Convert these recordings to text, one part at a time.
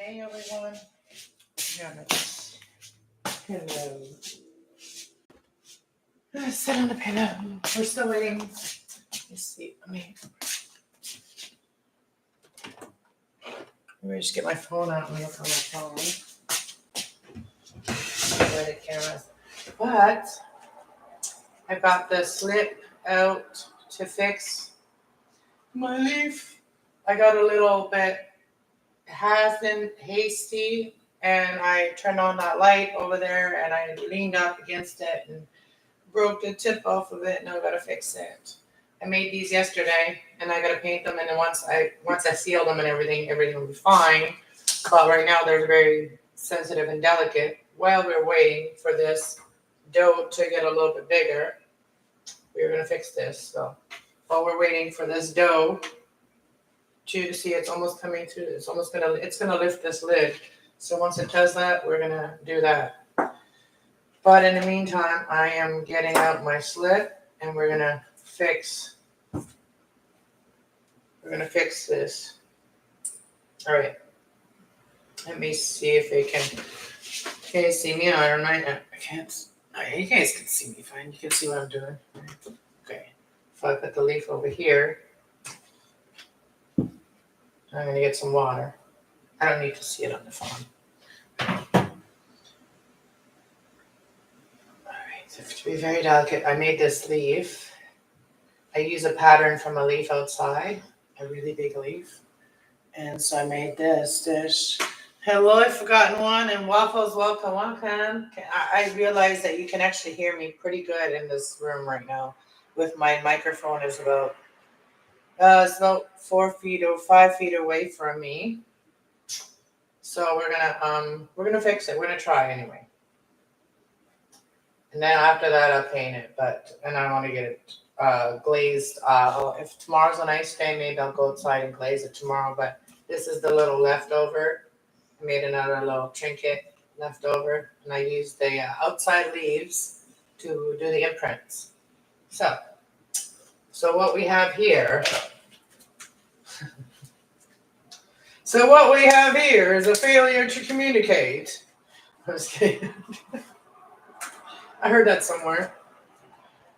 Hey everyone. Damn it. Hello. Sit on the pillow. We're still waiting. Let's see. Let me just get my phone out and look on my phone. Where the camera's. But I got the slip out to fix my leaf. I got a little bit hasty and I turned on that light over there and I leaned up against it and broke the tip off of it and I gotta fix it. I made these yesterday and I gotta paint them, and then once I seal them and everything will be fine. But right now they're very sensitive and delicate. While we're waiting for this dough to get a little bit bigger, we're gonna fix this. So while we're waiting for this dough to see, it's almost coming through. It's gonna lift this lid. So once it does that, we're gonna do that. But in the meantime, I am getting out my slip and we're gonna fix this. All right. Let me see if they can you see me? I don't know. I can't. You guys can see me fine. You can see what I'm doing. Okay. If I put the leaf over here, I'm gonna get some water. I don't need to see it on the phone. To be very delicate, I made this leaf. I use a pattern from a leaf outside, a really big leaf. And so I made this dish. Hello, I've forgotten one, and Waffles, welcome. I realize that you can actually hear me pretty good in this room right now. With my microphone is about it's about 4 feet or 5 feet away from me. So we're gonna fix it. We're gonna try anyway. And then after that, I'll paint it. And I want to get it glazed. If tomorrow's a nice day, maybe I'll go outside and glaze it tomorrow. But this is the little leftover. I made another little trinket leftover, and I used the outside leaves to do the imprints. So what we have here. So what we have here is a failure to communicate. I was kidding. I heard that somewhere.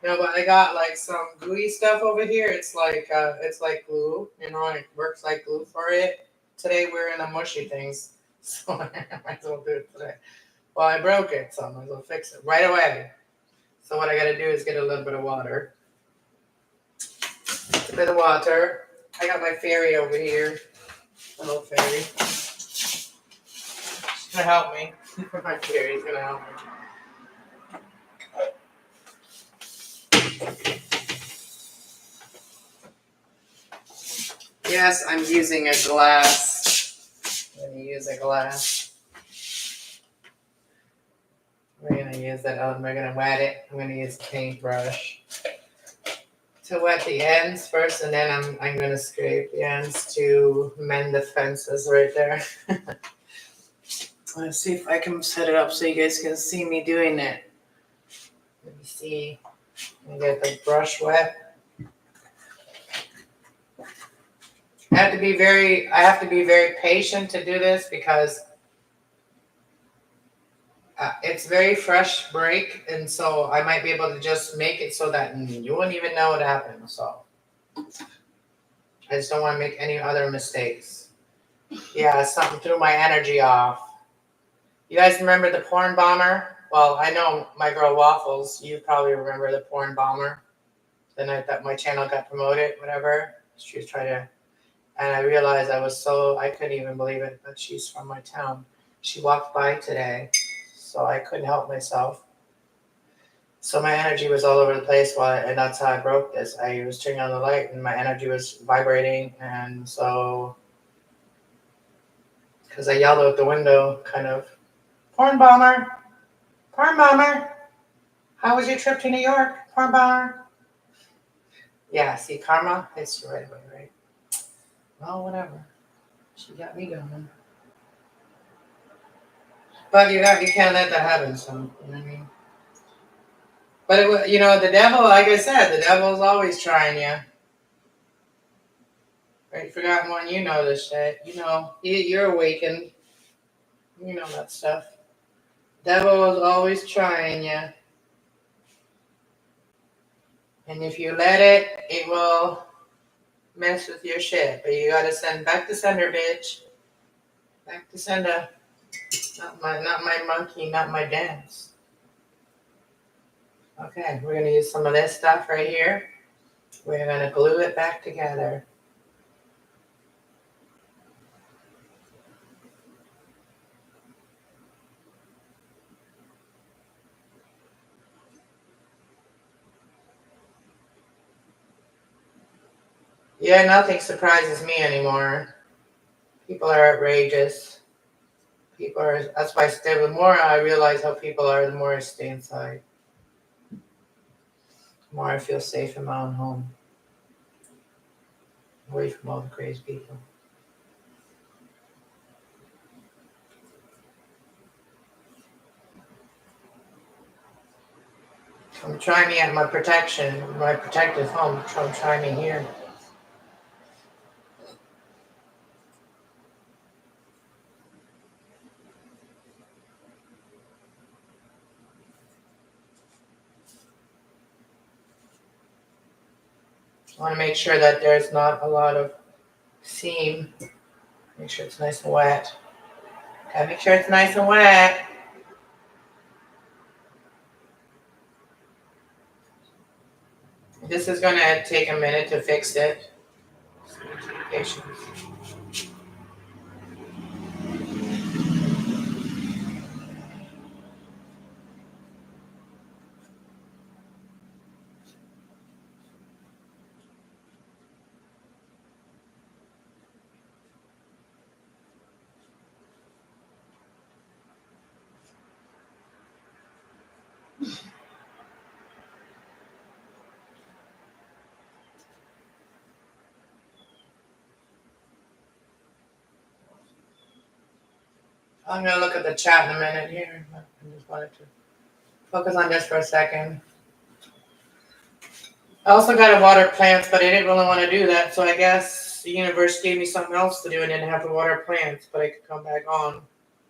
No, but I got like some gooey stuff over here. It's like glue, it works like glue for it. Today we're in the mushy things, so I might as well do it today. Well, I broke it, so I might as well fix it right away. So what I gotta do is get a little bit of water. A bit of water. I got my fairy over here. My little fairy. She's gonna help me. My fairy's gonna help me. Yes, I'm using a glass. I'm going to use a glass. We're going to use that. We're going to wet it. I'm going to use a paintbrush to wet the ends first, and then I'm going to scrape the ends to mend the fences right there. Let's see if I can set it up so you guys can see me doing it. Let me see. Let me get the brush wet. I have to be very patient to do this because it's very fresh break, and so I might be able to just make it so that you wouldn't even know what happened. So I just don't want to make any other mistakes. Yeah, something threw my energy off. You guys remember the porn bomber? Well, I know my girl Waffles. You probably remember the porn bomber. The night that my channel got promoted, whatever. She was trying to. And I realized I couldn't even believe it, but she's from my town. She walked by today, so I couldn't help myself. So my energy was all over the place, and that's how I broke this. I was turning on the light, and my energy was vibrating, and so, because I yelled out the window, kind of, porn bomber, how was your trip to New York, porn bomber? Yeah, see, karma hits you right away, right? Well, whatever. She got me going. But you can't let that happen, so, you know what I mean? But, the devil, like I said, the devil's always trying you. Right? Forgotten one, you know this shit. You're awakened. You know that stuff. Devil is always trying you. And if you let it, it will mess with your shit. But you gotta send back to sender, bitch. Back to sender. Not my monkey, not my dance. Okay, we're gonna use some of this stuff right here. We're gonna glue it back together. Yeah, nothing surprises me anymore. People are outrageous. People are. That's why I stay. The more I realize how people are, the more I stay inside. The more I feel safe in my own home, away from all the crazy people. Come try me at my protection, my protective home. Come try me here. I want to make sure that there's not a lot of seam. Make sure it's nice and wet. Gotta make sure it's nice and wet. This is gonna take a minute to fix it. So patience. I'm gonna look at the chat in a minute here. I just wanted to focus on this for a second. I also got to water plants, but I didn't really want to do that, so I guess the universe gave me something else to do and didn't have to water plants, but I could come back on.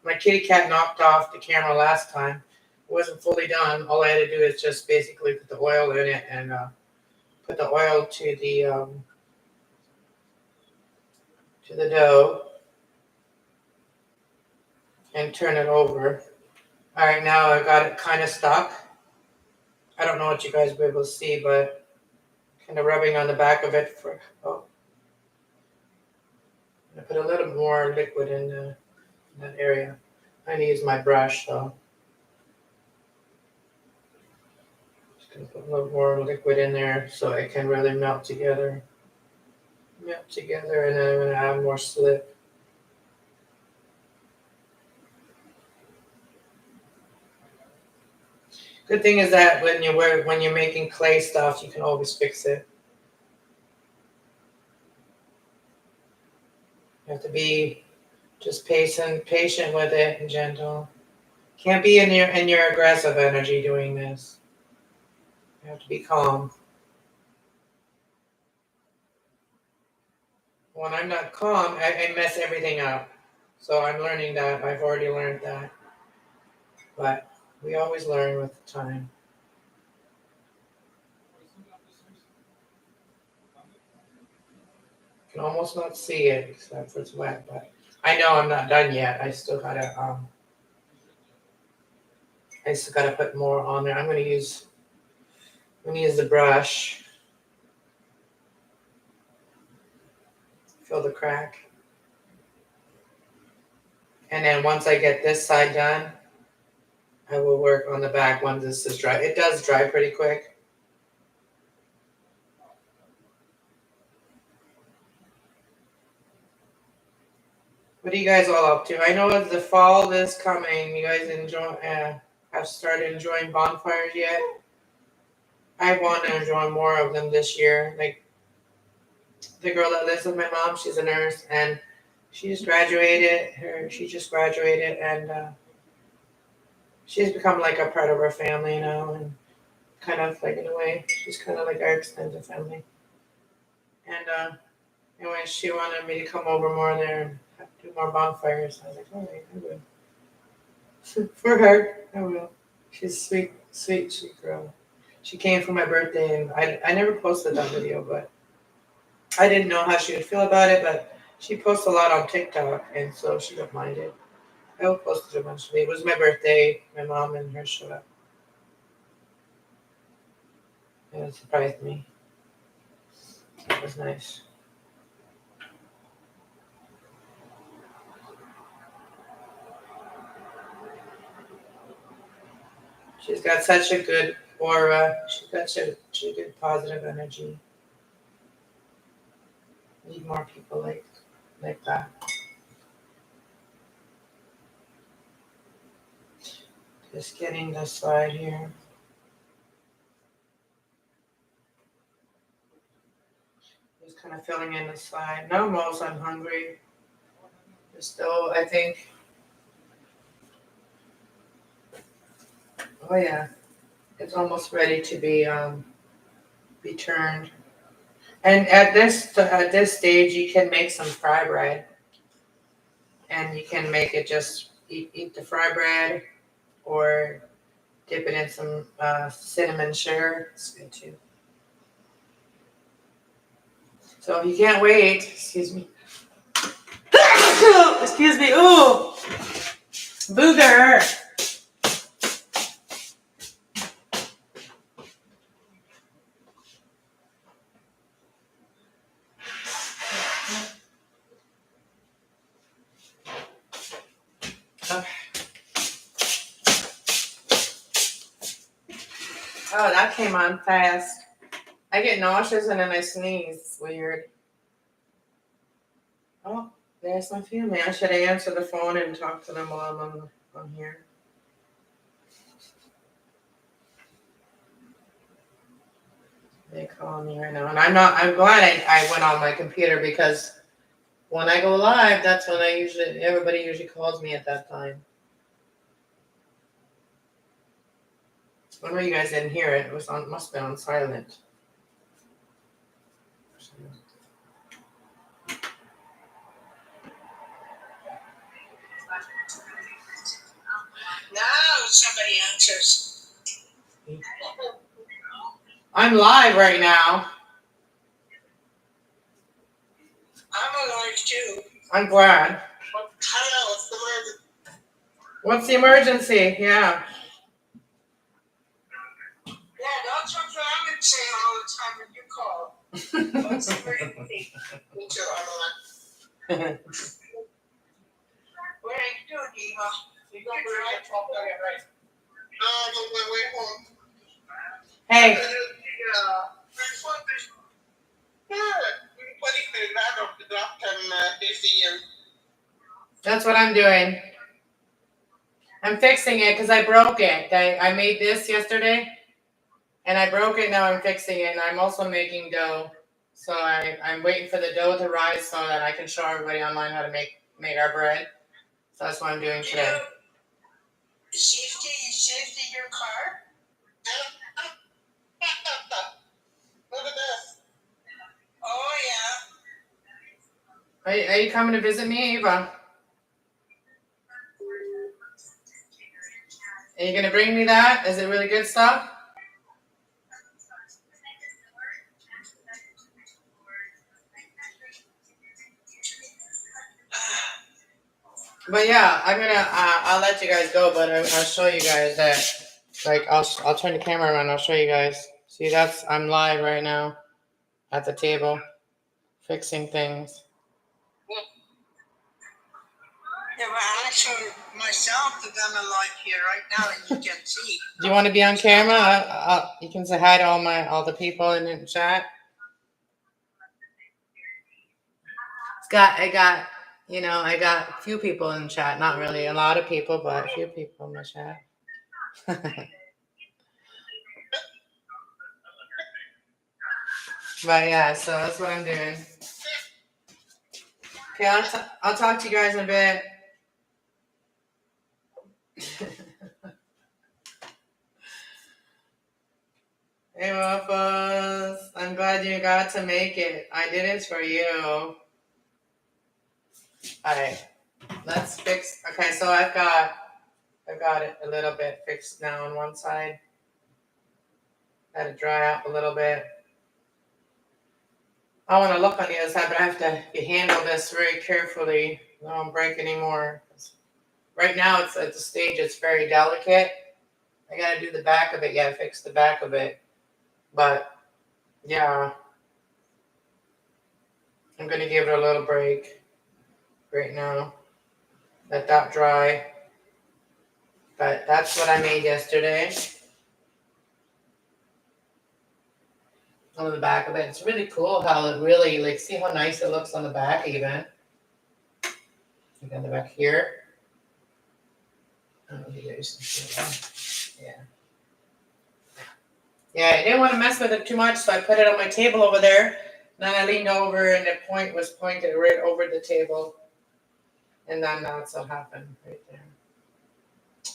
My kitty cat knocked off the camera last time. It wasn't fully done. All I had to do is just basically put the oil in it and put the oil to the dough and turn it over. All right, now I got it kind of stuck. I don't know what you guys will be able to see, but kind of rubbing on the back of it for. Oh, I put a little more liquid in that area. I'm gonna use my brush, so just gonna put a little more liquid in there so it can really melt together. Melt together, and then I'm gonna add more slip. Good thing is that when you're making clay stuff, you can always fix it. You have to be just patient with it and gentle. Can't be in your aggressive energy doing this. You have to be calm. When I'm not calm, I mess everything up. So I'm learning that. I've already learned that. But we always learn with time. You can almost not see it except for it's wet, but I know I'm not done yet. I still gotta put more on there. I'm gonna use the brush. Fill the crack. And then once I get this side done, I will work on the back once this is dry. It does dry pretty quick. What are you guys all up to? I know as the fall is coming. You guys have started enjoying bonfires yet? I want to enjoy more of them this year. Like the girl that lives with my mom, she's a nurse, and she just graduated. She just graduated, and she's become like a part of our family now, and kind of like in a way, she's kind of like our extended family. And anyway, she wanted me to come over more there and do more bonfires. I was like, all right, I will. For her, I will. She's sweet, sweet girl. She came for my birthday, and I never posted that video, but I didn't know how she would feel about it. But she posts a lot on TikTok, and so she don't mind it. I will post it eventually. It was my birthday. My mom and her showed up, and it surprised me. It was nice. She's got such a good aura. She's got such a good positive energy. Need more people like that. Just getting this slide here. Just kind of filling in the slide. No, Mose, I'm hungry. Still, I think. Oh yeah, it's almost ready to be turned. And at this stage, you can make some fry bread, and you can make it just eat the fry bread, or dip it in some cinnamon sugar. It's good too. So if you can't wait, excuse me. Excuse me. Ooh, booger. Oh, that came on fast. I get nauseous and then I sneeze. It's weird. Oh, there's my family. I should answer the phone and talk to them while I'm on here. They call me right now, and I'm glad I went on my computer, because when I go live, that's when everybody usually calls me at that time. I know you guys didn't hear it. It must have been on silent. Now somebody answers. I'm live right now. I'm alive too. I'm glad. Hello, What's the emergency? Yeah. Yeah, that's what I'm saying all the time when you call. What's the emergency? Me too, I'm alive. What are you doing, Eva? You going to right? Right. I'm on my way home. Hey. That's what I'm doing. I'm fixing it because I broke it. I made this yesterday, and I broke it. Now I'm fixing it, and I'm also making dough. So I'm waiting for the dough to rise so that I can show everybody online how to make our bread. So that's what I'm doing today. Safety your car? Look at this. Oh yeah. Are you coming to visit me, Eva? Are you gonna bring me that? Is it really good stuff? But yeah, I'm gonna. I'll let you guys go, but I'll show you guys that. Like, I'll turn the camera around. I'll show you guys. See, I'm live right now at the table, fixing things. Yeah, well, I show myself that I'm alive here right now, and you can see. Do you want to be on camera? You can say hi to all the people in the chat. I got a few people in the chat. Not really a lot of people, but a few people in the chat. But yeah, so that's what I'm doing. Okay, I'll talk to you guys in a bit. Hey, Waffles. I'm glad you got to make it. I did it for you. Alright, let's fix. Okay, so I've got I got it a little bit fixed now on one side. Let it dry up a little bit. I want to look on the other side, but I have to handle this very carefully. I don't break anymore. Right now, it's at the stage it's very delicate. I gotta do the back of it. Yeah, fix the back of it. But yeah, I'm gonna give it a little break right now. Let that dry. But that's what I made yesterday. On the back of it, it's really cool how it really like. See how nice it looks on the back, even. Look on the back here. I don't know if you guys can see that. Yeah. Yeah, I didn't want to mess with it too much, so I put it on my table over there. Then I leaned over, and the point was pointed right over the table. And then that's what happened right there.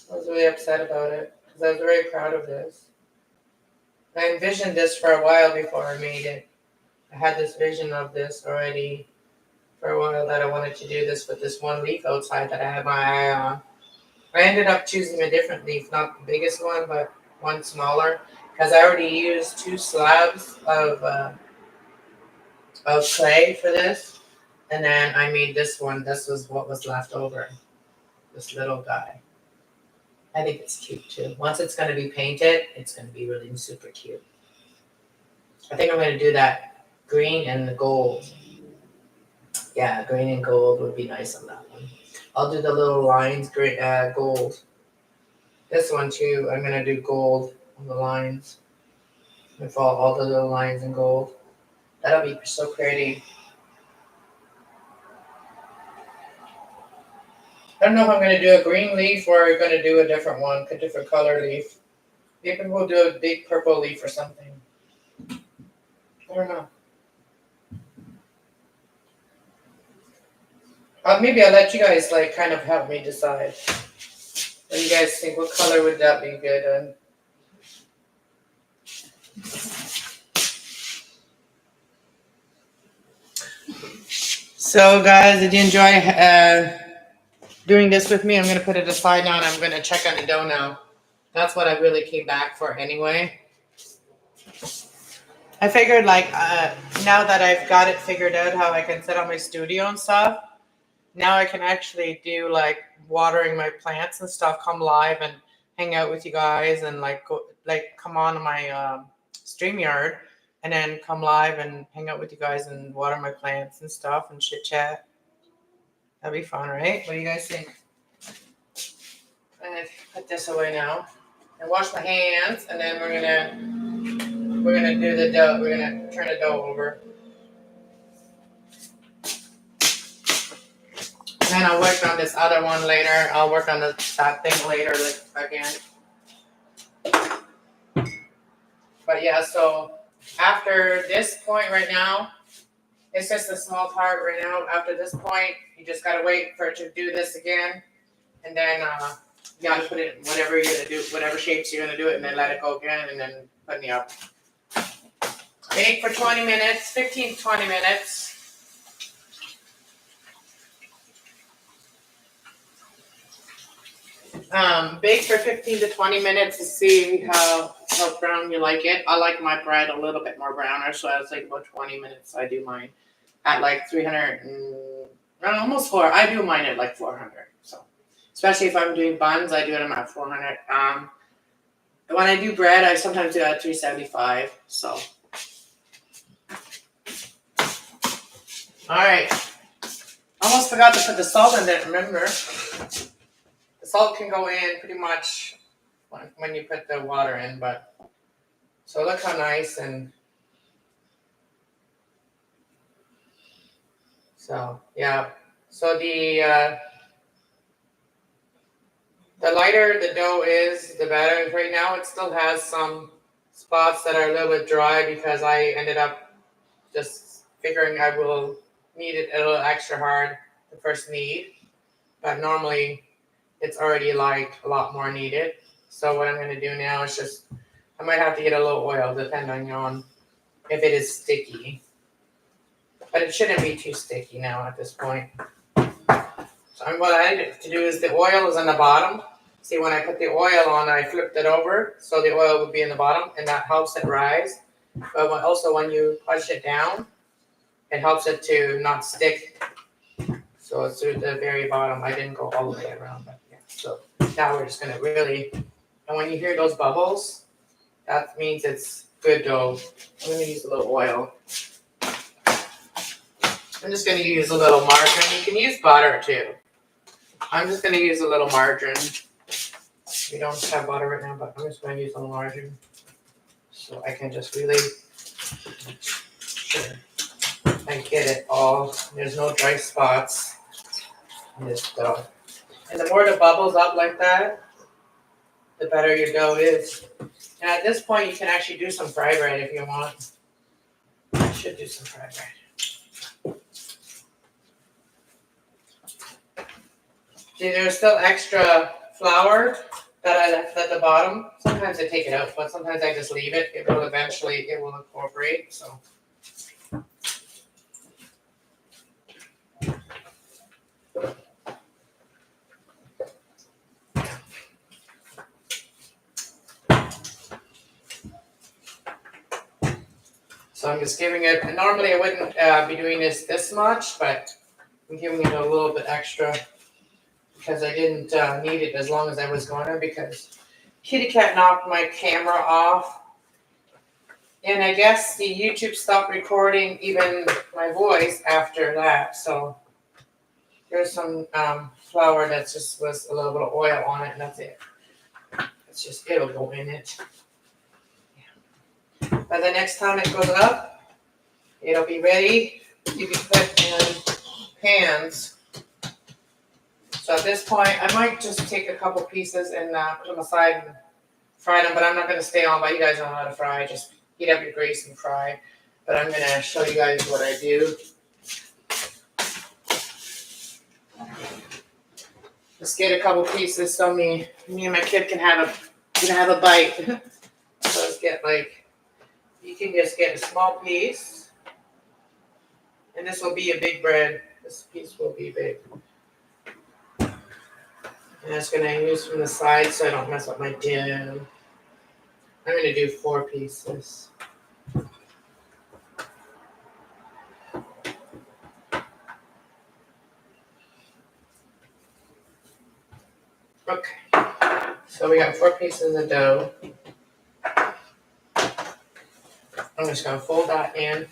I was really upset about it because I was very proud of this. I envisioned this for a while before I made it. I had this vision of this already for a while that I wanted to do this with this one leaf outside that I had my eye on. I ended up choosing a different leaf, not the biggest one, but one smaller, because I already used 2 slabs of clay for this, and then I made this one. This was what was left over. This little guy. I think it's cute too. Once it's going to be painted, it's going to be really super cute. I think I'm going to do that green and the gold. Yeah, green and gold would be nice on that one. I'll do the little lines, green, gold. This one too, I'm going to do gold on the lines. With all the little lines in gold. That'll be so pretty. I don't know if I'm going to do a green leaf or I'm going to do a different one, a different color leaf. Maybe we'll do a big purple leaf or something. I don't know. Maybe I'll let you guys like kind of help me decide. What do you guys think? What color would that be good in? So guys, did you enjoy doing this with me? I'm going to put it aside now and I'm going to check on the dough now. That's what I really came back for anyway. I figured like now that I've got it figured out how I can set up my studio and stuff, now I can actually do like watering my plants and stuff, come live and hang out with you guys and like come on my StreamYard and then come live and hang out with you guys and water my plants and stuff and chit chat. That'd be fun, right? What do you guys think? I'm gonna put this away now and wash my hands, and then we're gonna do the dough. We're gonna turn the dough over. And then I'll work on this other one later. I'll work on that thing later, like again. But yeah, so after this point right now, it's just a small part right now. After this point, you just gotta wait for it to do this again, and then you gotta put it in whatever you're gonna do, whatever shapes you're gonna do it, and then let it go again, and then put in the oven. Bake for 20 minutes, 15 to 20 minutes. Bake for 15 to 20 minutes to see how brown you like it. I like my bread a little bit more browner, so I was like about 20 minutes. I do mine at like 300 and almost 4. I do mine at like 400. So especially if I'm doing buns, I do it at 400. When I do bread, I sometimes do it at 375. So all right. Almost forgot to put the salt in it. Remember. The salt can go in pretty much when you put the water in, but so look how nice and so yeah. So the lighter the dough is, the better. Right now it still has some spots that are a little bit dry because I ended up just figuring I will knead it a little extra hard the first knead, but normally it's already like a lot more needed. So what I'm going to do now is just, I might have to get a little oil depending on if it is sticky. But it shouldn't be too sticky now at this point. So what I need to do is the oil is on the bottom. See, when I put the oil on, I flipped it over so the oil would be in the bottom, and that helps it rise. But also when you push it down, it helps it to not stick. So it's through the very bottom. I didn't go all the way around, but yeah. So now we're just gonna really, and when you hear those bubbles, that means it's good dough. I'm gonna use a little oil. I'm just gonna use a little margarine. You can use butter too. I'm just gonna use a little margarine. We don't have butter right now, but I'm just gonna use a little margarine. So I can just really make sure I get it all. There's no dry spots in this dough. And the more the bubbles up like that, the better your dough is. And at this point, you can actually do some fry bread if you want. I should do some fry bread. See, there's still extra flour that I left at the bottom. Sometimes I take it out, but sometimes I just leave it. It will incorporate, so. So I'm just giving it, and normally I wouldn't be doing this much, but I'm giving it a little bit extra because I didn't need it as long as I was going to, because Kitty Cat knocked my camera off. And I guess the YouTube stopped recording even my voice after that. So there's some flour that just was a little bit of oil on it, and that's it. It's just, it'll go in it. Yeah. By the next time it goes up, it'll be ready to be put in pans. So at this point, I might just take a couple pieces and put them aside and fry them, but I'm not going to stay on, but you guys know how to fry. Just heat up your grease and fry. But I'm going to show you guys what I do. Just get a couple pieces so me and my kid can have a bite. So let's get you can just get a small piece. And this will be a big bread. This piece will be big. And that's going to use from the side so I don't mess up my dough. I'm going to do 4 pieces. Okay. So we got 4 pieces of dough. I'm just going to fold that in.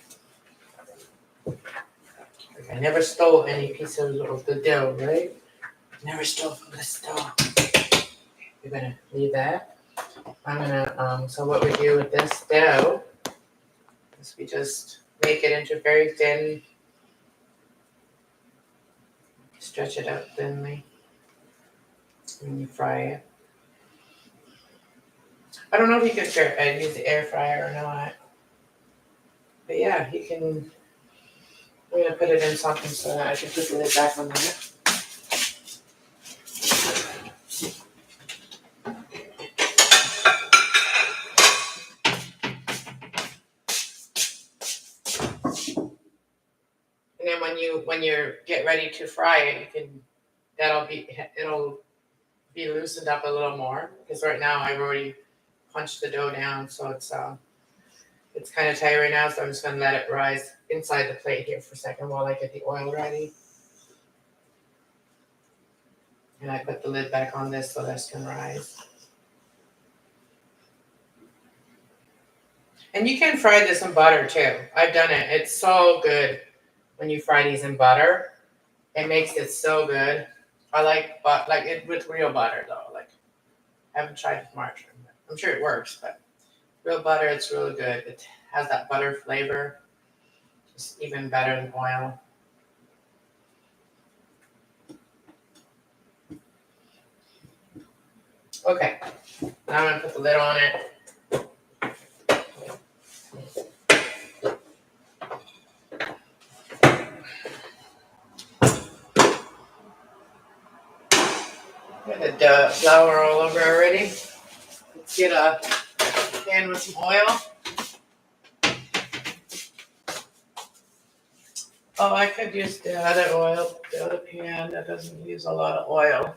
I never stole any pieces of the dough, right? Never stole from this dough. We're going to leave that. I'm going to, so what we do with this dough is we just make it into very thin, stretch it out thinly, and you fry it. I don't know if you can use the air fryer or not. But yeah, you can, we're going to put it in something so that I can put the lid back on that. And then when you get ready to fry it, it'll be loosened up a little more, because right now I've already punched the dough down, so it's kind of tight right now. So I'm just gonna let it rise inside the plate here for a second while I get the oil ready. And I put the lid back on this so this can rise. And you can fry this in butter too. I've done it. It's so good when you fry these in butter. It makes it so good. I like it with real butter though. I haven't tried it with margarine. I'm sure it works, but real butter, it's really good. It has that butter flavor. It's even better than oil. Okay, now I'm gonna put the lid on it. Got the flour all over already. Let's get a pan with some oil. Oh, I could use the other pan that doesn't use a lot of oil.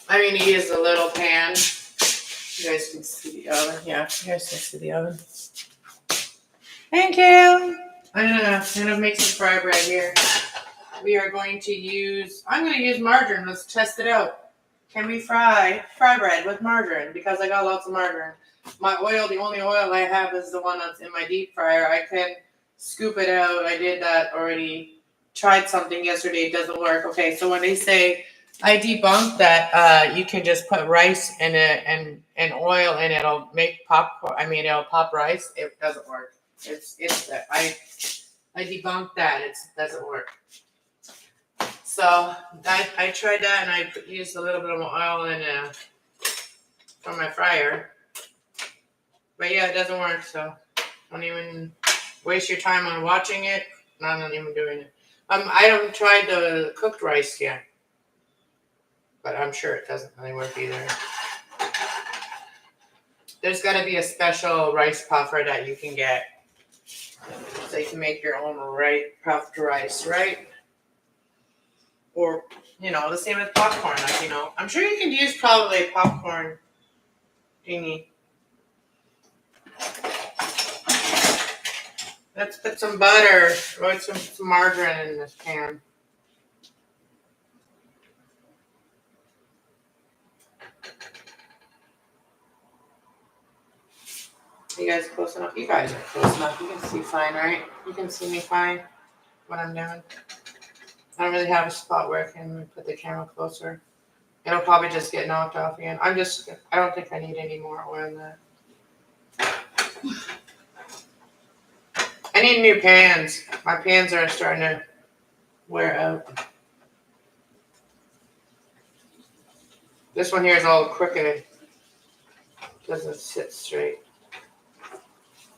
I'm going to use the little pan. You guys can see the oven. Yeah, you guys can see the oven. Thank you. I'm gonna make some fry bread here. We are going to use, I'm going to use margarine. Let's test it out. Can we fry bread with margarine? Because I got lots of margarine. My oil, the only oil I have is the one that's in my deep fryer. I can scoop it out. I did that already. Tried something yesterday. It doesn't work. Okay, so when they say I debunked that you can just put rice in it and oil and it'll make popcorn. I mean, it'll pop rice. It doesn't work. I debunked that. It doesn't work. So I tried that and I used a little bit of oil from my fryer. But yeah, it doesn't work. So don't even waste your time on watching it. I'm not even doing it. I haven't tried the cooked rice yet, but I'm sure it doesn't really work either. There's got to be a special rice puffer that you can get, so you can make your own puffed rice, right? Or the same with popcorn. I'm sure you can use probably a popcorn thingy. Let's put some butter, or some margarine in this pan. You guys close enough? You guys are close enough. You can see fine, right? You can see me fine, what I'm doing. I don't really have a spot where I can put the camera closer. It'll probably just get knocked off again. I don't think I need any more oil in that. I need new pans. My pans are starting to wear out. This one here is all crooked. Doesn't sit straight.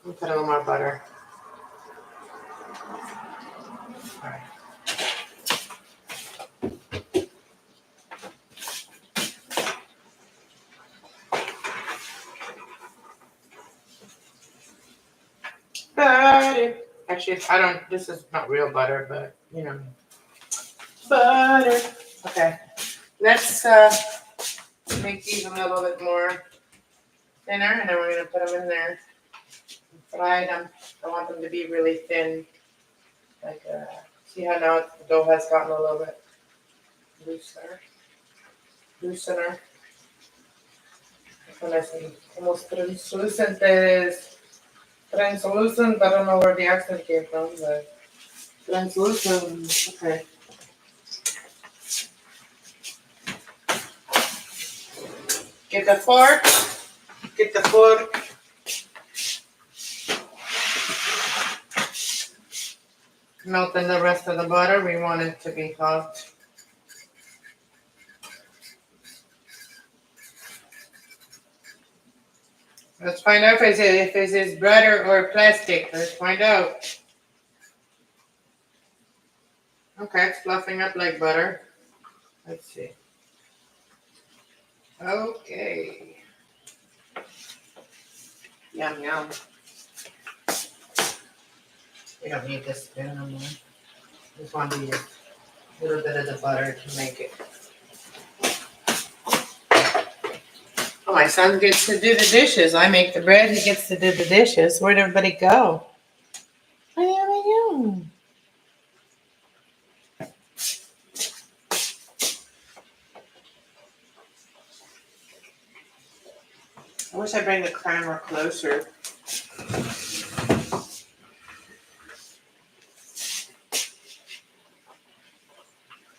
Let me put a little more butter. All right. Butter. Actually, this is not real butter, but butter. Okay. Let's make these a little bit more thinner, and then we're going to put them in there and fry them. I want them to be really thin. See how now the dough has gotten a little bit looser. When I say almost translucent, translucent. I don't know where the accent came from, but translucent. Okay. Get the fork. Melt in the rest of the butter. We want it to be hot. Let's find out if it is butter or plastic. Let's find out. Okay, it's fluffing up like butter. Let's see. Okay. Yum, yum. We don't need this bit anymore. Just want to use a little bit of the butter to make it. Oh, my son gets to do the dishes. I make the bread. He gets to do the dishes. Where'd everybody go? Where are we going? I wish I'd bring the camera closer.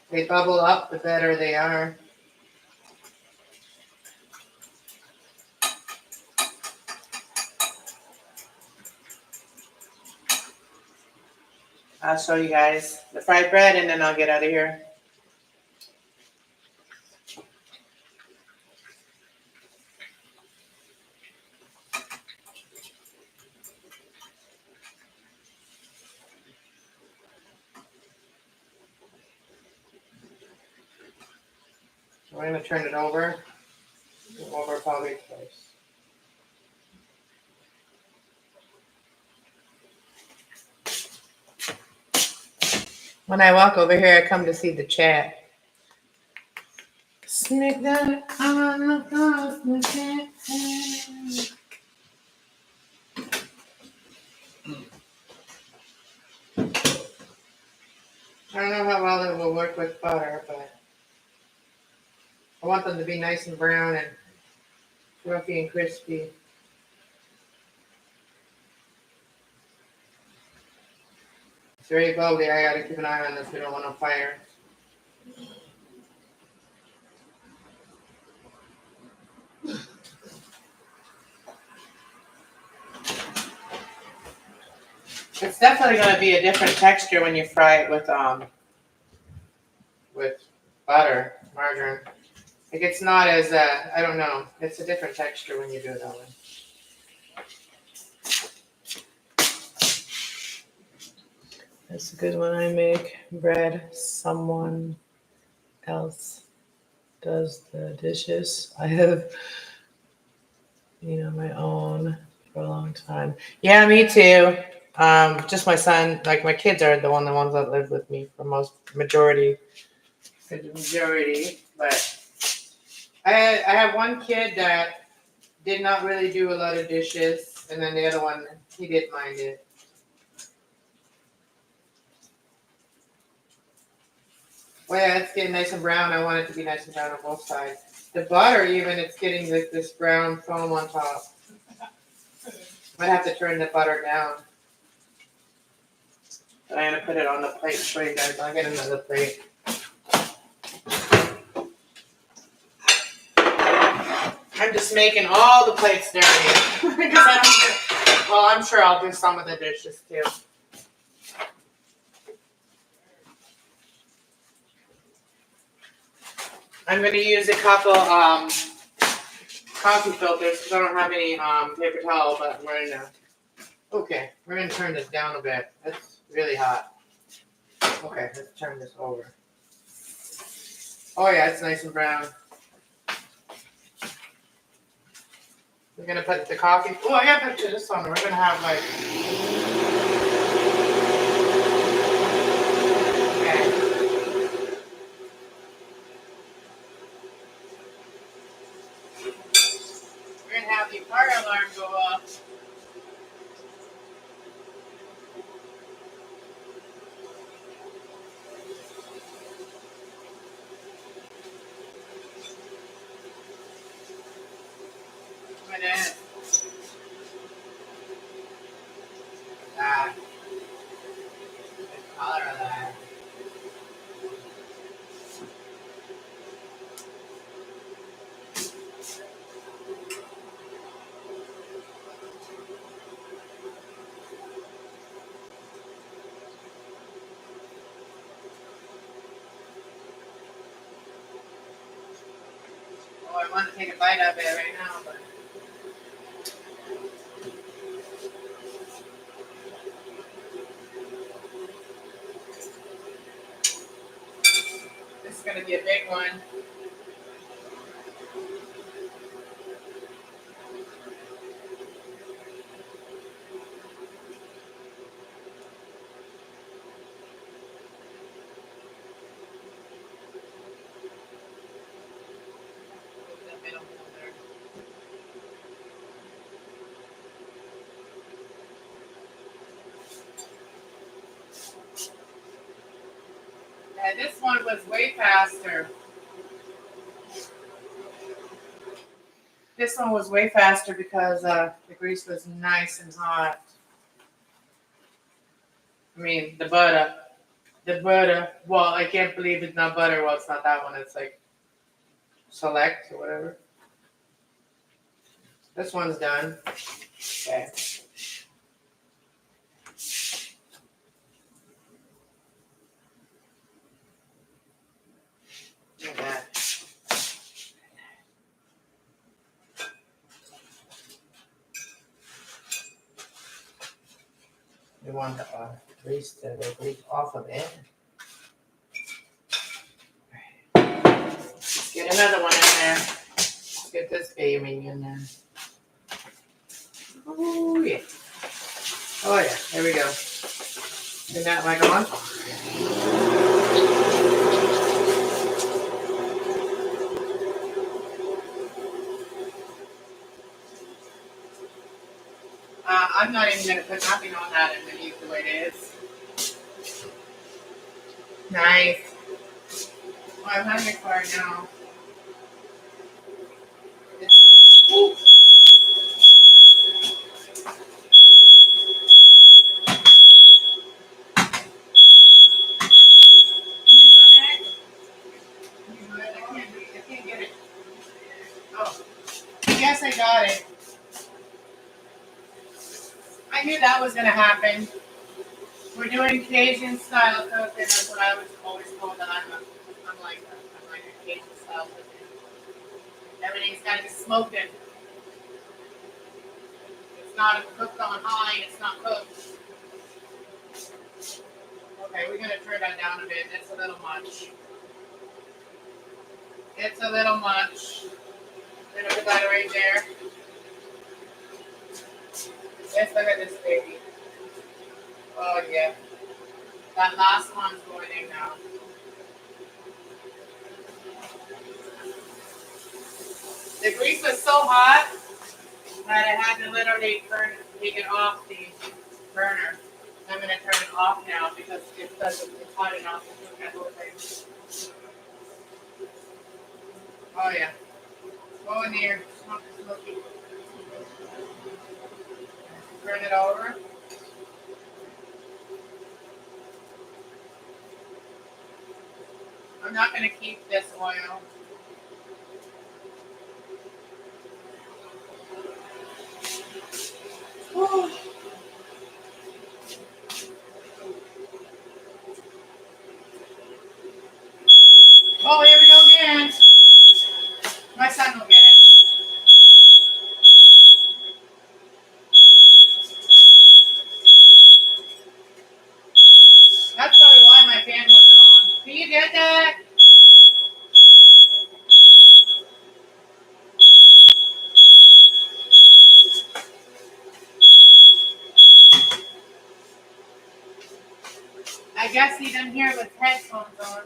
They bubble up, the better they are. I'll show you guys the fried bread and then I'll get out of here. We're going to turn it over probably twice. When I walk over here, I come to see the chat. Sneak that on the cross. I don't know how well it will work with butter, but I want them to be nice and brown and fluffy and crispy. It's very bubbly. I gotta keep an eye on this. We don't want no fire. It's definitely gonna be a different texture when you fry it with butter, margarine. Like it's not as I don't know. It's a different texture when you do it that way. That's a good one. I make bread. Someone else does the dishes. I have, my own for a long time. Yeah, me too. Just my son, like my kids are the ones that live with me for majority. But I have one kid that did not really do a lot of dishes, and then the other one, he didn't mind it. Well, yeah, it's getting nice and brown. I want it to be nice and brown on both sides. The butter, even, it's getting this brown foam on top. Might have to turn the butter down. But I'm gonna put it on the plate for you guys. I'll get another plate. I'm just making all the plates dirty because I'm sure I'll do some of the dishes too. I'm gonna use a couple coffee filters because I don't have any paper towel, but we're gonna turn this down a bit. It's really hot. Okay, let's turn this over. Oh yeah, it's nice and brown. We're gonna put the coffee. Oh, I gotta put this on. We're gonna have like. Okay. We're gonna have the fire alarm go off. That. The color of that. Oh, I want to take a bite of it right now, but. This is gonna be a big one. Yeah, this one was way faster. This one was way faster because the grease was nice and hot. I mean, the butter. The butter. Well, I can't believe it's not butter. Well, it's not that one. It's like select or whatever. This one's done. Okay. Look at that. We want the grease to leak off of it. Let's get another one in there. Let's get this baby in there. Oh yeah. Oh yeah. There we go. Turn that light on. I'm not even gonna put nothing on that and leave it the way it is. Nice. Well, I'm hungry for it now. Ooh. I can't get it. Oh, yes, I got it. I knew that was gonna happen. We're doing Cajun style cooking. That's what I was always told that I'm like a Cajun style cooking. Everything's gotta be smoking. It's not cooked on high. It's not cooked. Okay, we're gonna turn that down a bit. It's a little much. It's a little much. We're gonna put that right there. Let's look at this baby. Oh yeah. That last one's going in now. The grease was so hot that I had to literally take it off the burner. I'm gonna turn it off now because it's hot enough to cook that whole thing. Oh yeah. Go in here. Smoky. Turn it over. I'm not gonna keep this oil. Oh, here we go again. My son will get it. That's probably why my fan wasn't on. Can you get that? I guess he didn't hear with headphones on.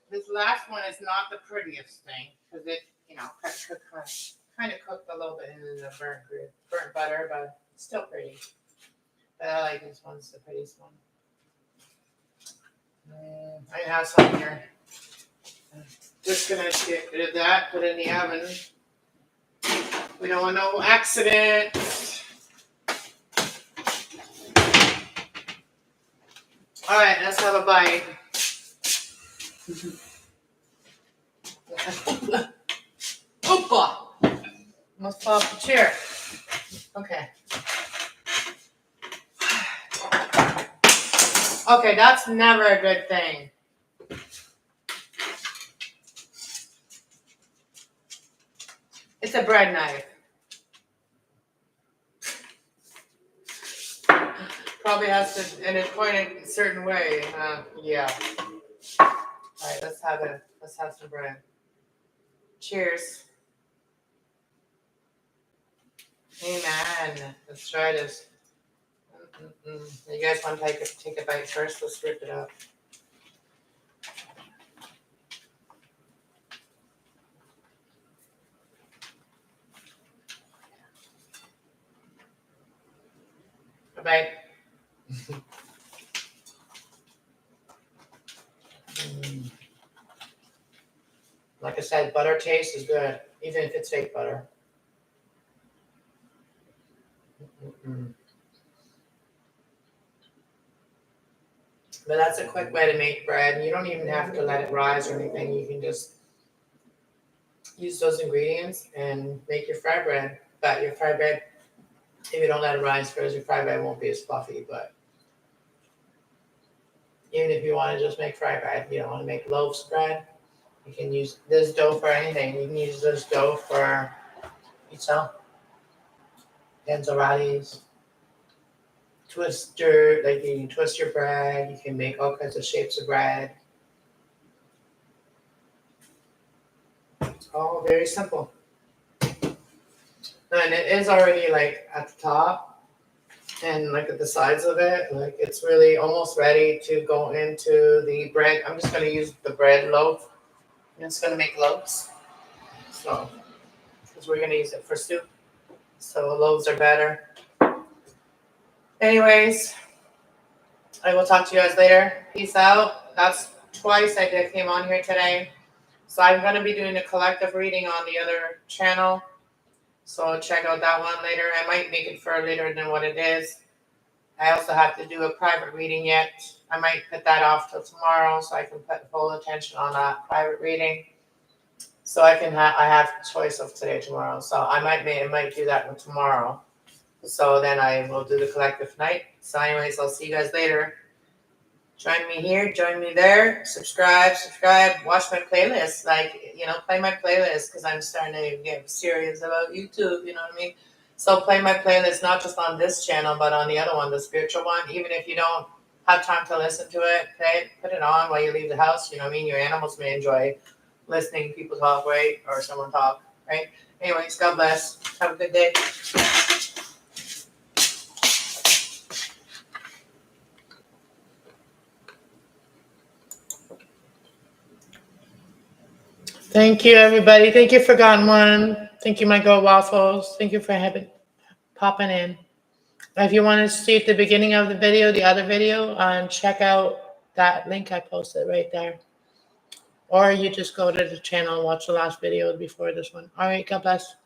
This last one is not the prettiest thing because it, kind of cooked a little bit in the burnt butter, but it's still pretty. But I like this one. It's the prettiest one. I have some here. Just gonna get rid of that. Put it in the oven. We don't want no accidents. All right, let's have a bite. Opa! Almost fall off the chair. Okay. Okay, that's never a good thing. It's a bread knife. Probably has to, and it's pointed a certain way. Yeah. All right, let's have some bread. Cheers. Amen. Let's try this. You guys want to take a bite first? Let's rip it up. A bite. Like I said, butter taste is good, even if it's fake butter. But that's a quick way to make bread. You don't even have to let it rise or anything. You can just use those ingredients and make your fry bread. But your fry bread, if you don't let it rise first, your fry bread won't be as fluffy. But even if you want to just make fry bread, you don't want to make loaves bread, You can use this dough for anything. You can use this dough for pizza, panzerottis, twister, like you can twist your bread. You can make all kinds of shapes of bread. It's all very simple. And it is already like at the top and like at the sides of it. Like it's really almost ready to go into the bread. I'm just going to use the bread loaf. I'm just going to make loaves. So, because we're going to use it for soup. So loaves are better. Anyways, I will talk to you guys later. Peace out. That's twice I came on here today. So I'm going to be doing a collective reading on the other channel. So check out that one later. I might make it for later than what it is. I also have to do a private reading yet. I might put that off till tomorrow so I can put full attention on that private reading. So I have choice of today, tomorrow. So I might do that one tomorrow. So then I will do the collective night. So anyways, I'll see you guys later. Join me here, join me there. Subscribe, watch my playlist. Play my playlist because I'm starting to get serious about YouTube, you know what I mean? So play my playlist not just on this channel, but on the other one, the spiritual one. Even if you don't have time to listen to it, put it on while you leave the house, you know what I mean? Your animals may enjoy listening to people talk, right? Or someone talk, right? Anyways, God bless. Have a good day. Thank you, everybody. Thank you, Forgotten One. Thank you, my girl Waffles. Thank you for popping in. If you want to see at the beginning of the video, the other video, check out that link I posted right there. Or you just go to the channel and watch the last video before this one. All right, God bless.